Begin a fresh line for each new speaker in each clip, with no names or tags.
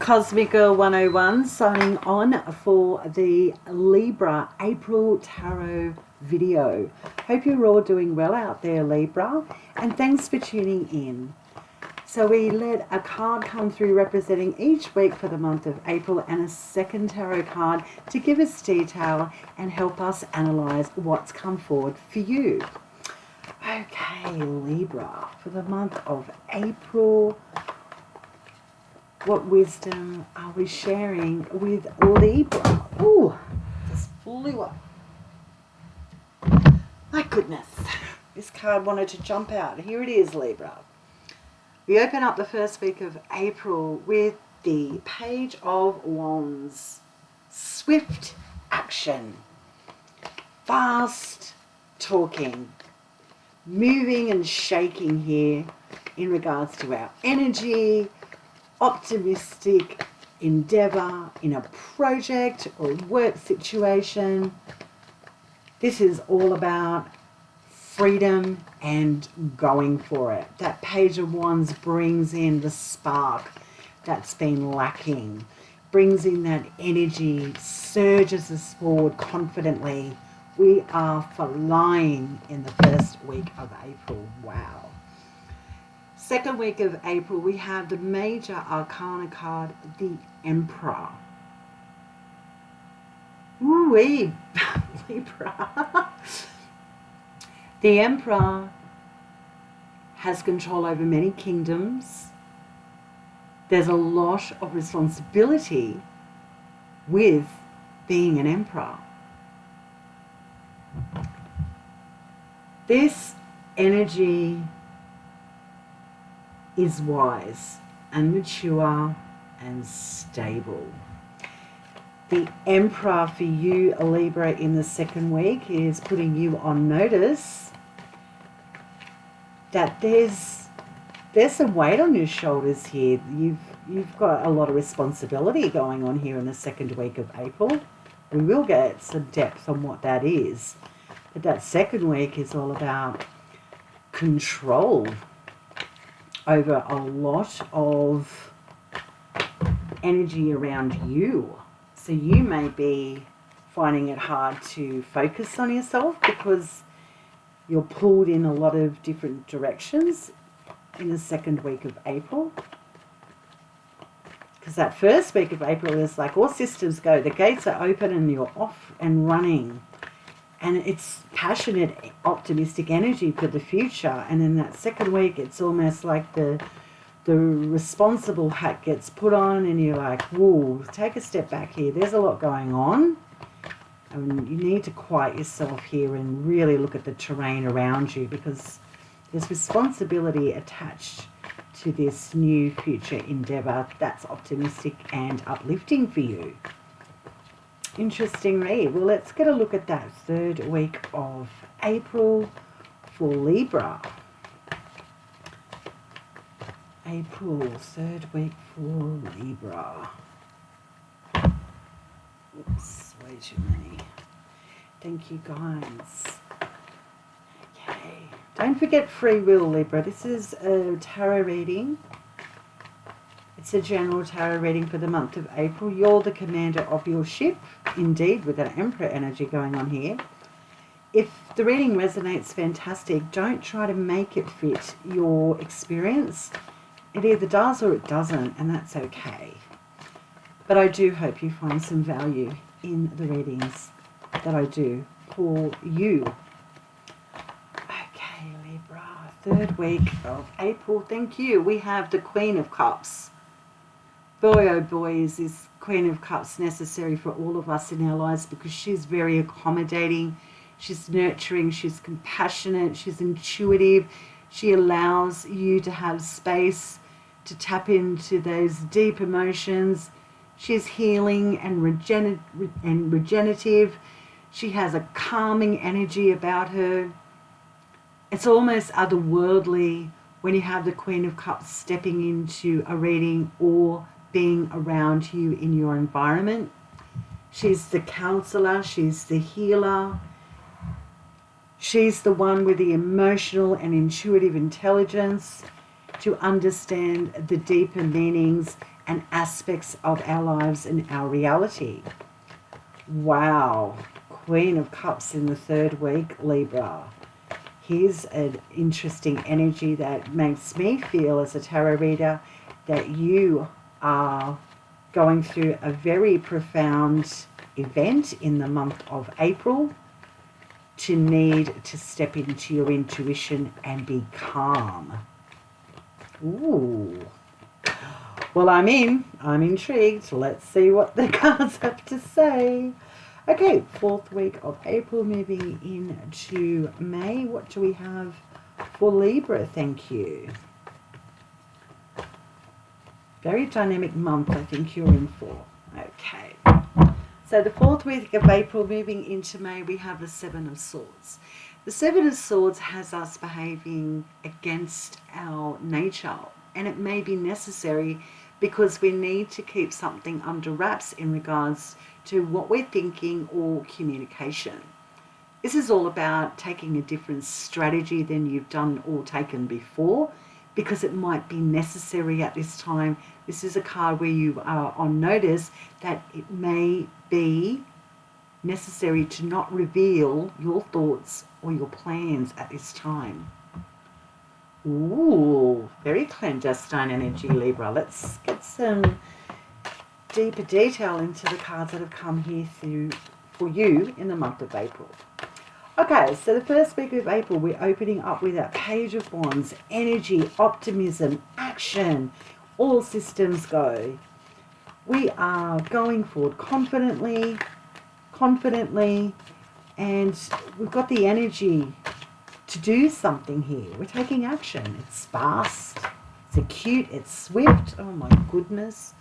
Cosmic Girl 101 signing on for the Libra April Tarot video. Hope you're all doing well out there, Libra, and thanks for tuning in. So we let a card come through representing each week for the month of April and a second tarot card to give us detail and help us analyse what's come forward for you. Okay, Libra, for the month of April, what wisdom are we sharing with Libra? Ooh, just flew up. My goodness, this card wanted to jump out. Here it is, Libra. We open up the first week of April with the Page of Wands. Swift action, fast talking, moving and shaking here in regards to our energy, optimistic endeavour in a project or work situation. This is all about freedom and going for it. That Page of Wands brings in the spark that's been lacking, brings in that energy, surges us forward confidently. We are flying in the first week of April. Wow. Second week of April, we have the major arcana card, the Emperor. Ooh-wee, Libra. The Emperor has control over many kingdoms. There's a lot of responsibility with being an emperor. This energy is wise and mature and stable. The Emperor for you, Libra, in the second week is putting you on notice that there's some weight on your shoulders here. You've got a lot of responsibility going on here in the second week of April. We will get some depth on what that is. But that second week is all about control over a lot of energy around you. So you may be finding it hard to focus on yourself because you're pulled in a lot of different directions in the second week of April. Because that first week of April is like all systems go. The gates are open and you're off and running. And it's passionate, optimistic energy for the future. And in that second week, it's almost like the responsible hat gets put on and you're like, whoa, take a step back here. There's a lot going on. And you need to quiet yourself here and really look at the terrain around you because there's responsibility attached to this new future endeavour that's optimistic and uplifting for you. Interesting read. Well, let's get a look at that third week of April for Libra. April, third week for Libra. Oops, way too many. Thank you, guys. Okay. Don't forget free will, Libra. This is a tarot reading. It's a general tarot reading for the month of April. You're the commander of your ship, indeed, with that Emperor energy going on here. If the reading resonates, fantastic. Don't try to make it fit your experience. It either does or it doesn't, and that's okay. But I do hope you find some value in the readings that I do for you. Okay, Libra, third week of April. Thank you. We have the Queen of Cups. Boy, oh boy, is this Queen of Cups necessary for all of us in our lives because she's very accommodating, she's nurturing, she's compassionate, she's intuitive. She allows you to have space to tap into those deep emotions. She's healing and regenerative. She has a calming energy about her. It's almost otherworldly when you have the Queen of Cups stepping into a reading or being around you in your environment. She's the counselor, she's the healer, she's the one with the emotional and intuitive intelligence to understand the deeper meanings and aspects of our lives and our reality. Wow. Queen of Cups in the third week, Libra. Here's an interesting energy that makes me feel as a tarot reader that you are going through a very profound event in the month of April to need to step into your intuition and be calm. Ooh. Well, I'm intrigued. Let's see what the cards have to say. Okay, fourth week of April, moving into May. What do we have for Libra? Thank you. Very dynamic month, I think you're in for. Okay. So the fourth week of April, moving into May, we have the Seven of Swords. The Seven of Swords has us behaving against our nature, and it may be necessary because we need to keep something under wraps in regards to what we're thinking or communication. This is all about taking a different strategy than you've done or taken before, because it might be necessary at this time. This is a card where you are on notice that it may be necessary to not reveal your thoughts or your plans at this time. Ooh, very clandestine energy, Libra. Let's get some deeper detail into the cards that have come here for you in the month of April. Okay, so the first week of April, we're opening up with that Page of Wands, energy, optimism, action, all systems go. We are going forward confidently, and we've got the energy to do something here. We're taking action. It's fast, it's acute, it's swift. Oh my goodness.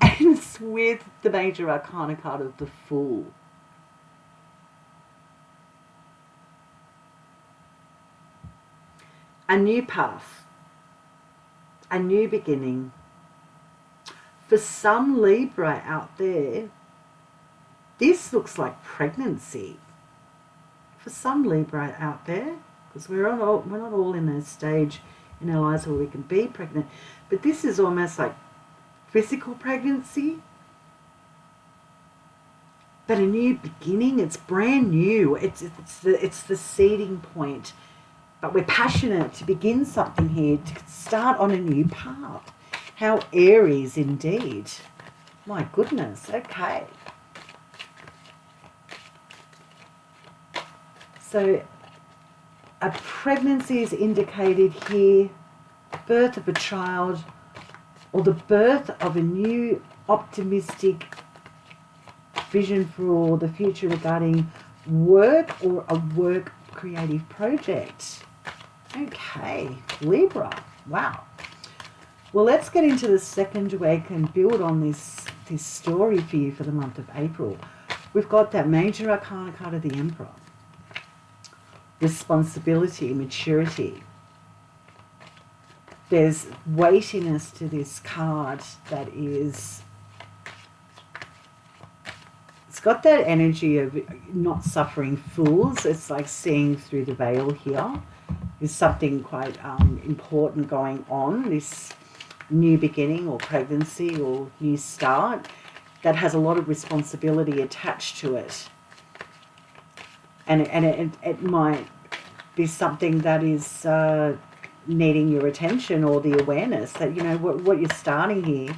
And it's with the Major Arcana card of the Fool. A new path, a new beginning. For some Libra out there, this looks like pregnancy. For some Libra out there, because we're not all in a stage in our lives where we can be pregnant, but this is almost like physical pregnancy, but a new beginning. It's brand new. It's the seeding point. But we're passionate to begin something here, to start on a new path. How Aries indeed. My goodness, okay. So a pregnancy is indicated here, birth of a child, or the birth of a new optimistic vision for the future regarding work or a work creative project. Okay, Libra. Wow. Well, let's get into the second week and build on this story for you for the month of April. We've got that Major Arcana card of the Emperor. Responsibility, maturity. There's weightiness to this card that is... It's got that energy of not suffering fools. It's like seeing through the veil here. There's something quite important going on, this new beginning or pregnancy or new start that has a lot of responsibility attached to it. And it might be something that is needing your attention or the awareness that, you know, what you're starting here,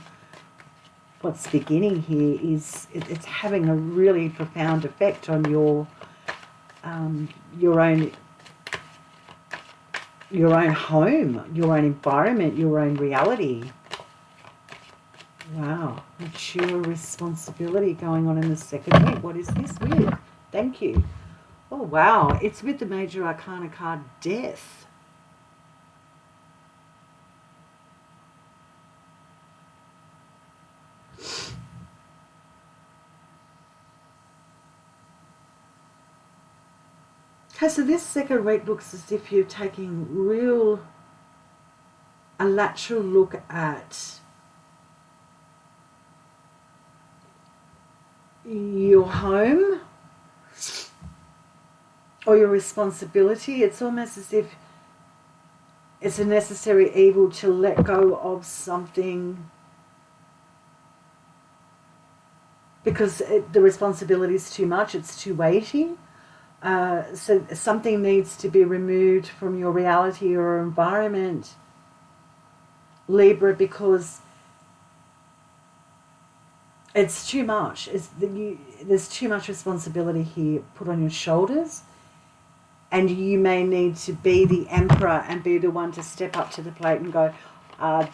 what's beginning here is it's having a really profound effect on your own home, your own environment, your own reality. Wow, mature responsibility going on in the second week. What is this with? Thank you. Oh wow, it's with the Major Arcana card, Death. Okay, so this second week looks as if you're taking a lateral look at your home or your responsibility. It's almost as if it's a necessary evil to let go of something because the responsibility is too much, it's too weighty. So something needs to be removed from your reality or environment, Libra, because it's too much. There's too much responsibility here put on your shoulders, and you may need to be the emperor and be the one to step up to the plate and go,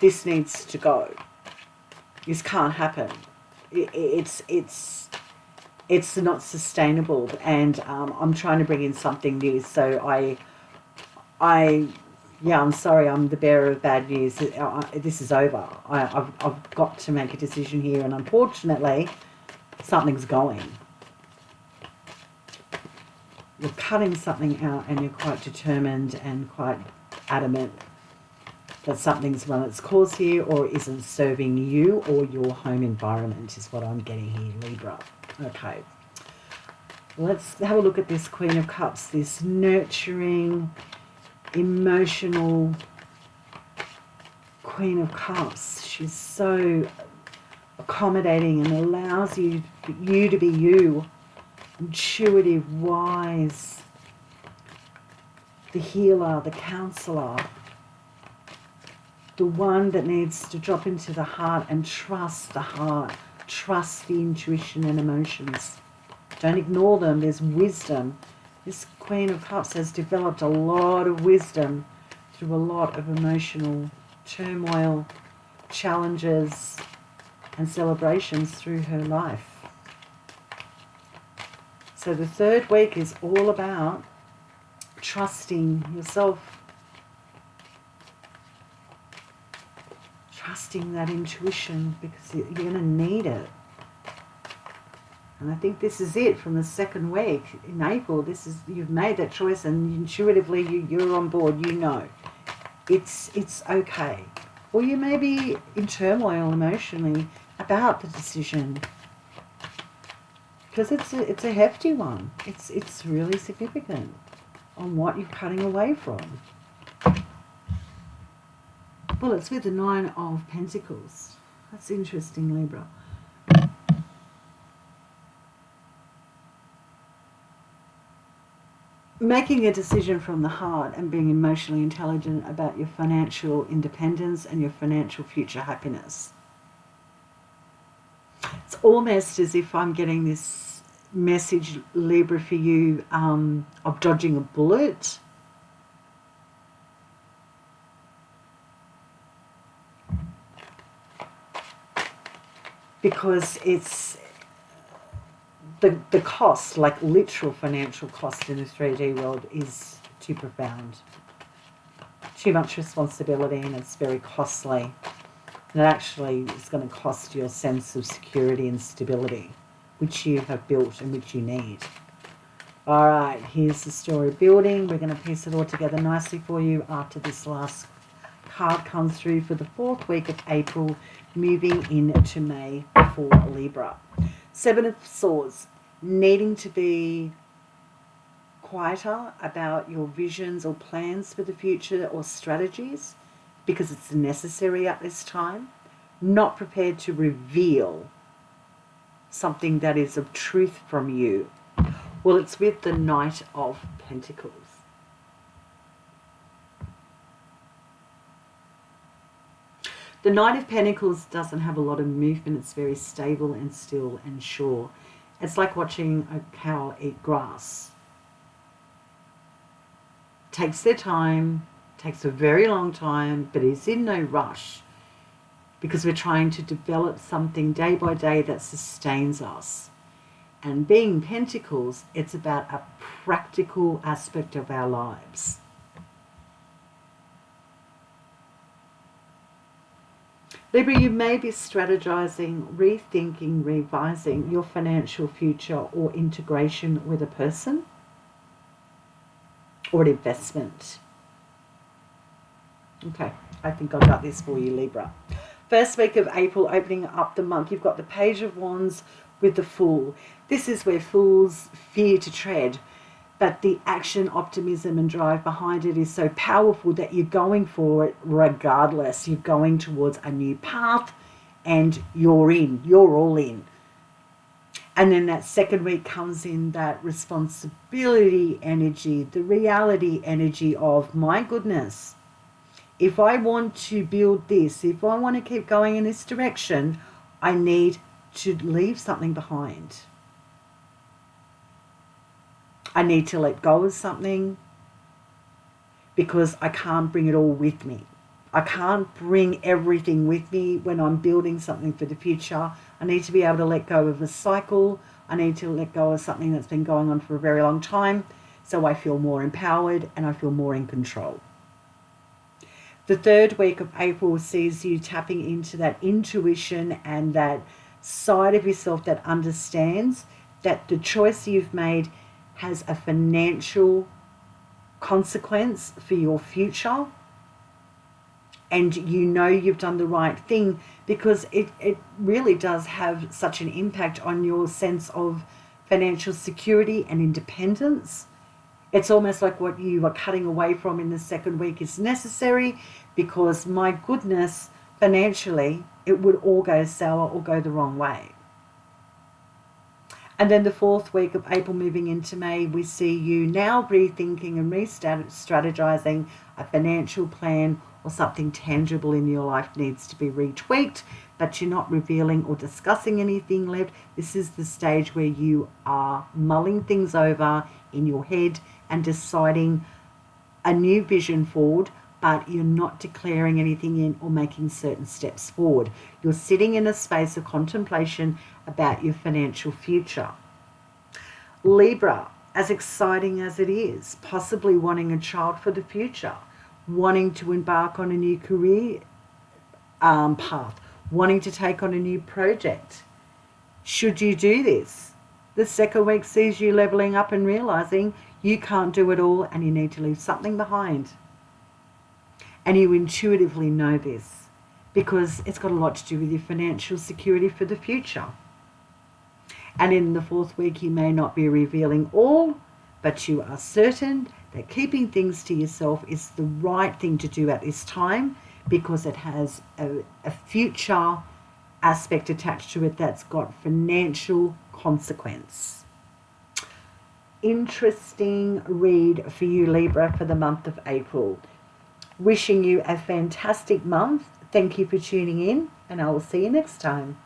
this needs to go. This can't happen. It's not sustainable, and I'm trying to bring in something new. So I'm sorry, I'm the bearer of bad news. This is over. I've got to make a decision here, and unfortunately, something's going. You're cutting something out, and you're quite determined and quite adamant that something's run its course here or isn't serving you or your home environment is what I'm getting here, Libra. Okay. Let's have a look at this Queen of Cups, this nurturing, emotional Queen of Cups. She's so accommodating and allows you to be you, intuitive, wise, the healer, the counselor, the one that needs to drop into the heart and trust the heart, trust the intuition and emotions. Don't ignore them. There's wisdom. This Queen of Cups has developed a lot of wisdom through a lot of emotional turmoil, challenges, and celebrations through her life. So the third week is all about trusting yourself, trusting that intuition, because you're going to need it. And I think this is it from the second week in April. You've made that choice, and intuitively you're on board. You know it's okay. Or you may be in turmoil emotionally about the decision, because it's a hefty one. It's really significant on what you're cutting away from. Well, it's with the Nine of Pentacles. That's interesting, Libra. Making a decision from the heart and being emotionally intelligent about your financial independence and your financial future happiness. It's almost as if I'm getting this message, Libra, for you of dodging a bullet. Because it's the cost, like literal financial cost in the 3D world, is too profound. Too much responsibility, and it's very costly. And it actually is going to cost your sense of security and stability, which you have built and which you need. All right, here's the story building. We're going to piece it all together nicely for you after this last card comes through for the fourth week of April, moving into May for Libra. Seven of Swords, needing to be quieter about your visions or plans for the future or strategies because it's necessary at this time. Not prepared to reveal something that is of truth from you. Well, it's with the Knight of Pentacles. The Knight of Pentacles doesn't have a lot of movement. It's very stable and still and sure. It's like watching a cow eat grass. Takes their time, takes a very long time, but is in no rush, because we're trying to develop something day by day that sustains us. And being Pentacles, it's about a practical aspect of our lives. Libra, you may be strategizing, rethinking, revising your financial future or integration with a person or an investment. Okay, I think I got this for you, Libra. First week of April, opening up the month, you've got the Page of Wands with the Fool. This is where fools fear to tread, but the action, optimism and drive behind it is so powerful that you're going for it regardless. You're going towards a new path and you're all in. And then that second week comes in that responsibility energy, the reality energy of, my goodness, if I want to build this, if I want to keep going in this direction, I need to leave something behind. I need to let go of something because I can't bring it all with me. I can't bring everything with me when I'm building something for the future. I need to be able to let go of a cycle. I need to let go of something that's been going on for a very long time, so I feel more empowered and I feel more in control. The third week of April sees you tapping into that intuition and that side of yourself that understands that the choice you've made has a financial consequence for your future. And you know you've done the right thing because it really does have such an impact on your sense of financial security and independence. It's almost like what you are cutting away from in the second week is necessary because, my goodness, financially, it would all go sour or go the wrong way. And then the fourth week of April moving into May, we see you now rethinking and re-strategizing a financial plan, or something tangible in your life needs to be retweaked, but you're not revealing or discussing anything left. This is the stage where you are mulling things over in your head and deciding a new vision forward, but you're not declaring anything in or making certain steps forward. You're sitting in a space of contemplation about your financial future. Libra, as exciting as it is, possibly wanting a child for the future, wanting to embark on a new career path, wanting to take on a new project. Should you do this? The second week sees you leveling up and realizing you can't do it all and you need to leave something behind. And you intuitively know this because it's got a lot to do with your financial security for the future. And in the fourth week, you may not be revealing all, but you are certain that keeping things to yourself is the right thing to do at this time because it has a future aspect attached to it that's got financial consequence. Interesting read for you, Libra, for the month of April. Wishing you a fantastic month. Thank you for tuning in, and I will see you next time.